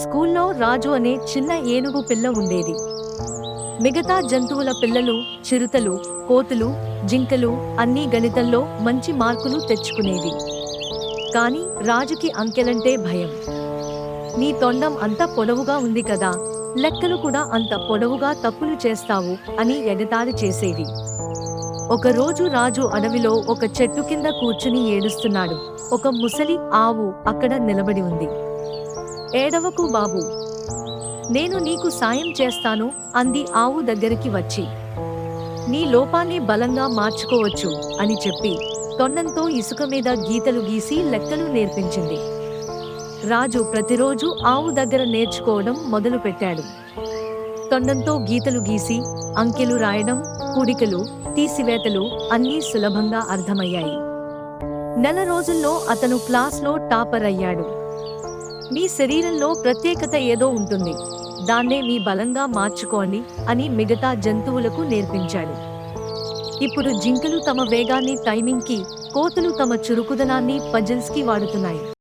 స్కూల్లో రాజు అనే చిన్న ఏనుగు పిల్ల ఉండేది. మిగతా జంతువుల పిల్లలు, చిరుతలు, కోతులు, జింకలు అన్నీ గణితంలో మంచి మార్కులు తెచ్చుకునేవి. కాని రాజుకి అంకెలంటే భయం. నీ తొండం అంత పొడవుగా ఉంది కదా, లెక్కలు కూడా అంత పొడవుగా తప్పులు చేస్తావు అని ఎగతాళి చేసేవి. ఒకరోజు రాజు అడవిలో ఒక చెట్టు కింద కూర్చుని ఏడుస్తున్నాడు. ఒక ముసలి ఆవు అక్కడ నిలబడి ఉంది. ఏడవకు బాబూ, నేను నీకు సాయం చేస్తాను అంది ఆవు దగ్గరికి వచ్చి. నీ లోపాన్ని బలంగా మార్చుకోవచ్చు అని చెప్పి తొండంతో ఇసుక మీద గీతలు గీసి లెక్కలు నేర్పించింది. రాజు ప్రతిరోజు ఆవు దగ్గర నేర్చుకోవడం మొదలుపెట్టాడు. తొండంతో గీతలు గీసి అంకెలు రాయడం, కూడికలు, తీసివేతలు అన్నీ సులభంగా అర్థమయ్యాయి. నెల రోజుల్లో అతను క్లాస్లో టాపర్ అయ్యాడు. మీ శరీరంలో ప్రత్యేకత ఏదో ఉంటుంది, దాన్నే మీ బలంగా మార్చుకోండి అని మిగతా జంతువులకు నేర్పించాడు. ఇప్పుడు జింకలు తమ వేగాన్ని టైమింగ్కి, కోతులు తమ చురుకుదనాన్ని పజిల్స్కి వాడుతున్నాయి.